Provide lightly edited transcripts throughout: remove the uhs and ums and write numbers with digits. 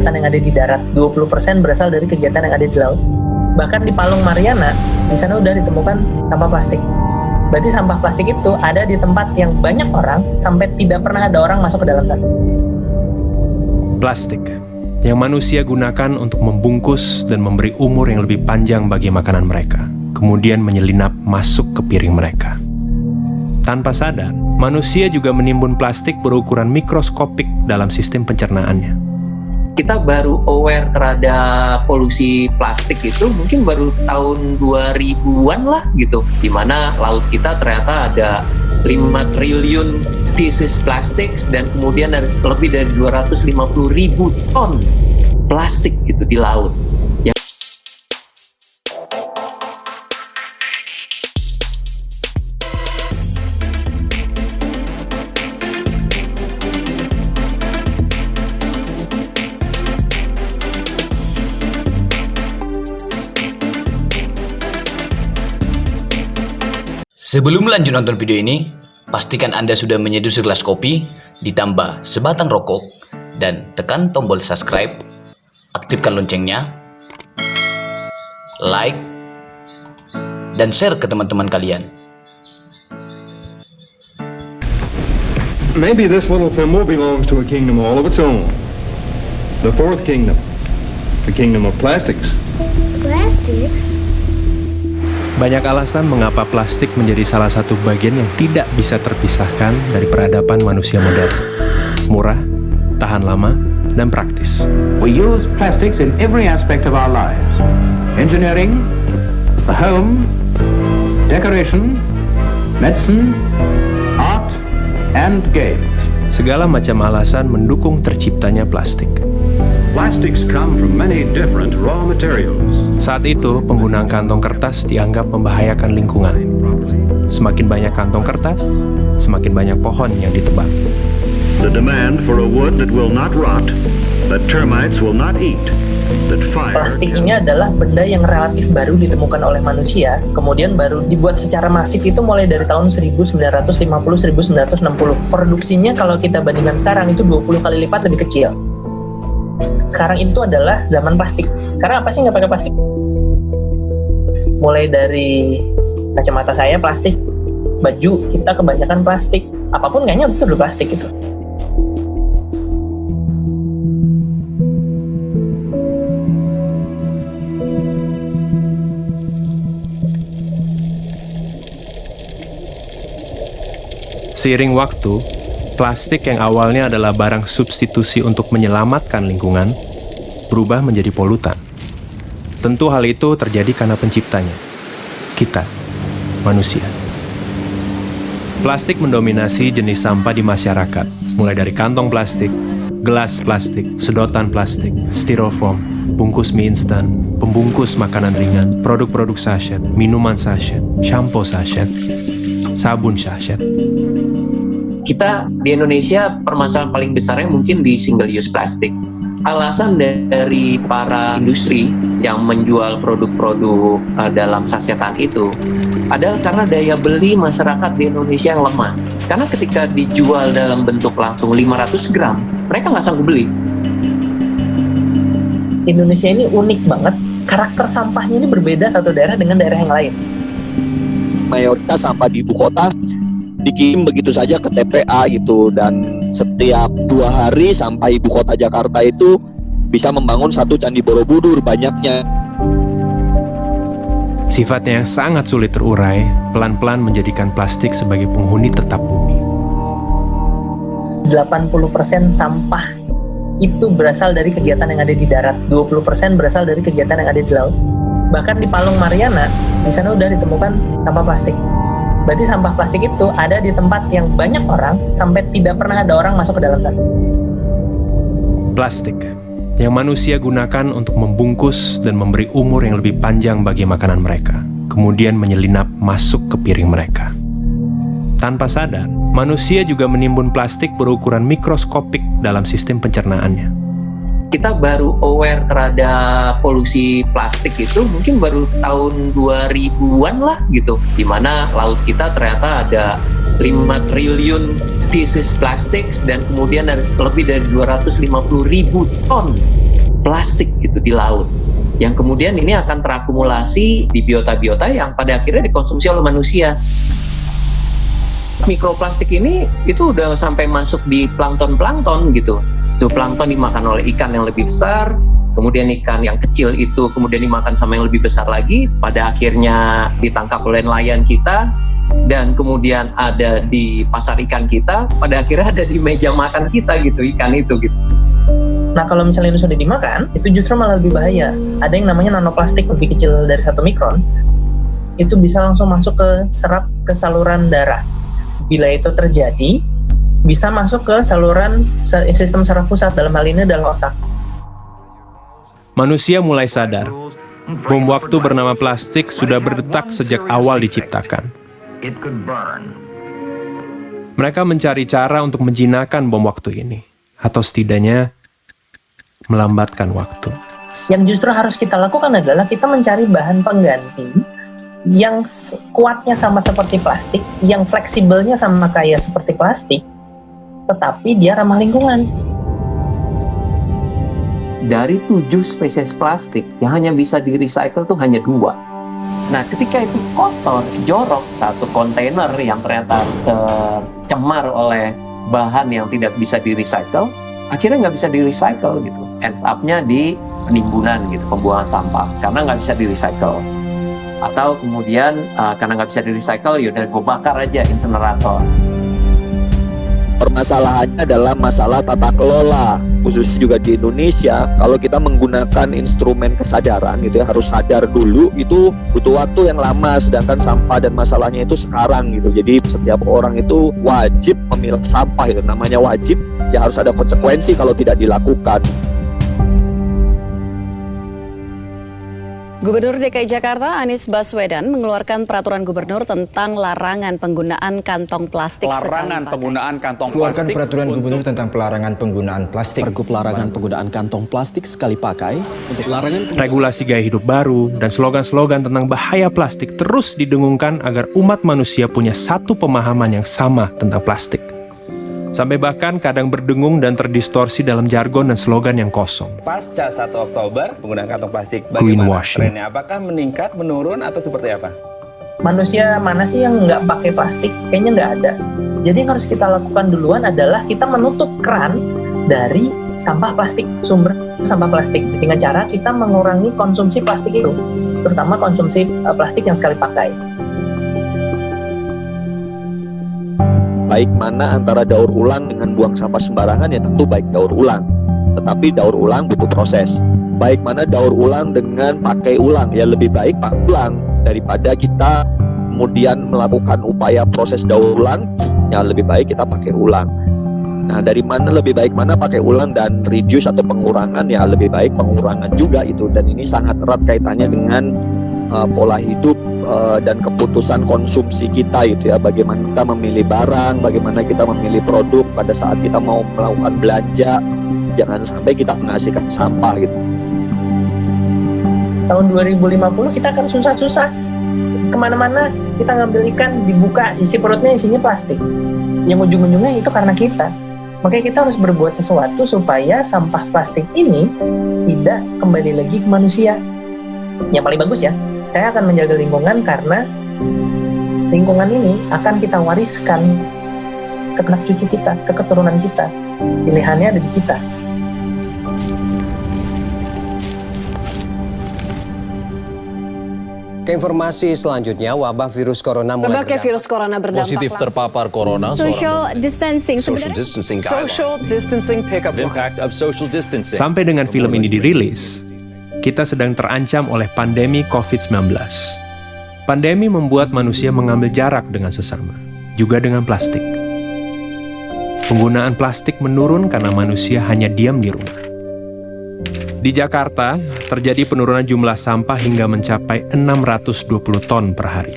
yang ada di darat, 20% berasal dari kegiatan yang ada di laut. Bahkan di Palung Mariana, di sana udah ditemukan sampah plastik. Berarti sampah plastik itu ada di tempat yang banyak orang, sampai tidak pernah ada orang masuk ke dalam sana. Plastik yang manusia gunakan untuk membungkus dan memberi umur yang lebih panjang bagi makanan mereka, kemudian menyelinap masuk ke piring mereka. Tanpa sadar, manusia juga menimbun plastik berukuran mikroskopik dalam sistem pencernaannya. Kita baru aware terhadap polusi plastik itu mungkin baru tahun 2000-an lah gitu, di mana laut kita ternyata ada 5 triliun pieces plastik dan kemudian ada lebih dari 250.000 ton plastik gitu di laut. Sebelum lanjut nonton video ini, pastikan Anda sudah menyeduh segelas kopi, ditambah sebatang rokok, dan tekan tombol subscribe, aktifkan loncengnya, like, dan share ke teman-teman kalian. Maybe this little thimble belongs to a kingdom all of its own. The fourth kingdom. The kingdom of plastics. Plastics? Banyak alasan mengapa plastik menjadi salah satu bagian yang tidak bisa terpisahkan dari peradaban manusia modern. Murah, tahan lama, dan praktis. We use plastics in every aspect of our lives. Engineering, the home, decoration, medicine, art, and games. Segala macam alasan mendukung terciptanya plastik. Plastics come from many different raw materials. Saat itu, penggunaan kantong kertas dianggap membahayakan lingkungan. Semakin banyak kantong kertas, semakin banyak pohon yang ditebang. The demand for a wood that will not rot, that termites will not eat, that fire... Plastik ini adalah benda yang relatif baru ditemukan oleh manusia, kemudian baru dibuat secara masif itu mulai dari tahun 1950-1960. Produksinya kalau kita bandingkan sekarang itu 20 kali lipat lebih kecil. Sekarang itu adalah zaman plastik. Karena apa sih nggak pakai plastik? Mulai dari kacamata saya plastik, baju kita kebanyakan plastik, apapun kayaknya itu udah plastik gitu. Seiring waktu, plastik yang awalnya adalah barang substitusi untuk menyelamatkan lingkungan, berubah menjadi polutan. Tentu hal itu terjadi karena penciptanya, kita, manusia. Plastik mendominasi jenis sampah di masyarakat, mulai dari kantong plastik, gelas plastik, sedotan plastik, styrofoam, bungkus mie instan, pembungkus makanan ringan, produk-produk sachet, minuman sachet, shampoo sachet, sabun sachet. Kita di Indonesia permasalahan paling besarnya mungkin di single use plastik. Alasan dari para industri yang menjual produk-produk dalam sasetan itu adalah karena daya beli masyarakat di Indonesia yang lemah. Karena ketika dijual dalam bentuk langsung 500 gram, mereka nggak sanggup beli. Indonesia ini unik banget, karakter sampahnya ini berbeda satu daerah dengan daerah yang lain. Mayoritas sampah di ibu kota dikirim begitu saja ke TPA gitu, dan setiap 2 hari sampah ibu kota Jakarta itu bisa membangun 1 candi Borobudur banyaknya. Sifatnya yang sangat sulit terurai, pelan-pelan menjadikan plastik sebagai penghuni tetap bumi. 80% sampah itu berasal dari kegiatan yang ada di darat, 20% berasal dari kegiatan yang ada di laut. Bahkan di Palung Mariana, di sana udah ditemukan sampah plastik. Berarti sampah plastik itu ada di tempat yang banyak orang, sampai tidak pernah ada orang masuk ke dalam sana. Plastik yang manusia gunakan untuk membungkus dan memberi umur yang lebih panjang bagi makanan mereka, kemudian menyelinap masuk ke piring mereka. Tanpa sadar, manusia juga menimbun plastik berukuran mikroskopik dalam sistem pencernaannya. Kita baru aware terhadap polusi plastik itu mungkin baru tahun 2000-an lah gitu, di mana laut kita ternyata ada 5 triliun pieces plastik dan kemudian ada lebih dari 250.000 ton plastik gitu di laut. Yang kemudian ini akan terakumulasi di biota-biota yang pada akhirnya dikonsumsi oleh manusia. Mikroplastik ini itu udah sampai masuk di plankton gitu. Zooplankton dimakan oleh ikan yang lebih besar, kemudian ikan yang kecil itu kemudian dimakan sama yang lebih besar lagi, pada akhirnya ditangkap oleh nelayan kita, dan kemudian ada di pasar ikan kita, pada akhirnya ada di meja makan kita gitu, ikan itu gitu. Nah, kalau misalnya itu sudah dimakan, itu justru malah lebih bahaya. Ada yang namanya nanoplastik lebih kecil dari 1 mikron, itu bisa langsung masuk ke saluran darah. Bila itu terjadi, bisa masuk ke saluran sistem saraf pusat, dalam hal ini adalah otak. Manusia mulai sadar, bom waktu bernama plastik sudah berdetak sejak awal diciptakan. Mereka mencari cara untuk menjinakkan bom waktu ini, atau setidaknya melambatkan waktu. Yang justru harus kita lakukan adalah kita mencari bahan pengganti yang kuatnya sama seperti plastik, yang fleksibelnya sama kayak seperti plastik, tetapi dia ramah lingkungan. Dari 7 spesies plastik yang hanya bisa di-recycle tuh hanya 2. Nah, ketika itu kotor, jorok, satu kontainer yang ternyata tercemar oleh bahan yang tidak bisa di-recycle, akhirnya nggak bisa di-recycle gitu. Ends up-nya di penimbunan gitu, pembuangan sampah, karena nggak bisa di-recycle. Atau kemudian karena nggak bisa di-recycle, yaudah gue bakar aja insenerator. Permasalahannya adalah masalah tata kelola, khususnya juga di Indonesia. Kalau kita menggunakan instrumen kesadaran gitu ya, harus sadar dulu, itu butuh waktu yang lama, sedangkan sampah dan masalahnya itu sekarang gitu. Jadi setiap orang itu wajib memilah sampah, itu namanya wajib, ya harus ada konsekuensi kalau tidak dilakukan. Gubernur DKI Jakarta Anies Baswedan mengeluarkan peraturan gubernur tentang larangan penggunaan kantong plastik. Larangan penggunaan kantong keluarkan plastik. Peraturan gubernur tentang pelarangan penggunaan plastik. Pergub larangan penggunaan kantong plastik sekali pakai untuk larangan Regulasi gaya hidup baru dan slogan-slogan tentang bahaya plastik terus didengungkan agar umat manusia punya satu pemahaman yang sama tentang plastik. Sampai bahkan kadang berdengung dan terdistorsi dalam jargon dan slogan yang kosong. Pasca 1 Oktober, penggunaan kantong plastik bagaimana Greenwashing. trennya? Apakah meningkat, menurun, atau seperti apa? Manusia mana sih yang nggak pakai plastik? Kayaknya nggak ada. Jadi yang harus kita lakukan duluan adalah kita menutup keran dari sampah plastik, sumber sampah plastik, dengan cara kita mengurangi konsumsi plastik itu, terutama konsumsi plastik yang sekali pakai. Baik mana antara daur ulang dengan buang sampah sembarangan, ya tentu baik daur ulang. Tetapi daur ulang butuh proses. Baik mana daur ulang dengan pakai ulang, ya lebih baik pakai ulang daripada kita kemudian melakukan upaya proses daur ulang, ya lebih baik kita pakai ulang. Nah, dari mana lebih baik mana pakai ulang dan reduce atau pengurangan, ya lebih baik pengurangan juga itu. Dan ini sangat erat kaitannya dengan pola hidup dan keputusan konsumsi kita itu ya, bagaimana kita memilih barang, bagaimana kita memilih produk pada saat kita mau melakukan belanja, jangan sampai kita menghasilkan sampah gitu. Tahun 2050 kita akan susah-susah, kemana-mana kita ngambil ikan, dibuka isi perutnya isinya plastik, yang ujung-ujungnya itu karena kita. Makanya kita harus berbuat sesuatu supaya sampah plastik ini tidak kembali lagi ke manusia. Yang paling bagus ya, saya akan menjaga lingkungan karena lingkungan ini akan kita wariskan ke anak cucu kita, ke keturunan kita. Pilihannya ada di kita. Ke informasi selanjutnya, wabah virus corona mulai Berbagai virus corona berdampak positif terpapar corona. Social distancing. Social distancing pickup impact of social distancing. Sampai dengan film ini dirilis, kita sedang terancam oleh pandemi COVID-19. Pandemi membuat manusia mengambil jarak dengan sesama, juga dengan plastik. Penggunaan plastik menurun karena manusia hanya diam di rumah. Di Jakarta, terjadi penurunan jumlah sampah hingga mencapai 620 ton per hari.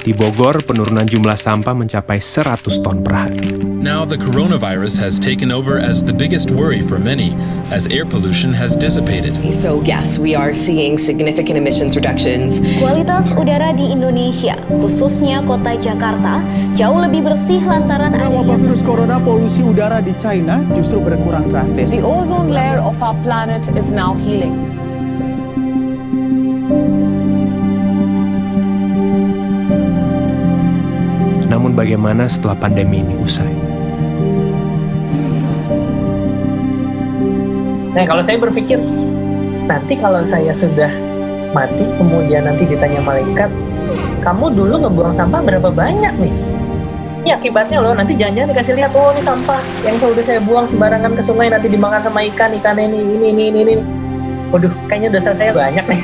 Di Bogor, penurunan jumlah sampah mencapai 100 ton per hari. Now the coronavirus has taken over as the biggest worry for many, as air pollution has dissipated. So yes, we are seeing significant emissions reductions. Kualitas udara di Indonesia, khususnya kota Jakarta, jauh lebih bersih lantaran Wabah virus corona, polusi udara di China justru berkurang drastis. The ozone layer of our planet is now healing. Namun bagaimana setelah pandemi ini usai? Nah, kalau saya berpikir, nanti kalau saya sudah mati, kemudian nanti ditanya malaikat, kamu dulu ngebuang sampah berapa banyak nih? Ini akibatnya loh, nanti jangan-jangan dikasih lihat, oh ini sampah yang sudah saya buang sembarangan ke sungai, nanti dimakan sama ikan ini. Waduh, kayaknya dosa saya banyak nih.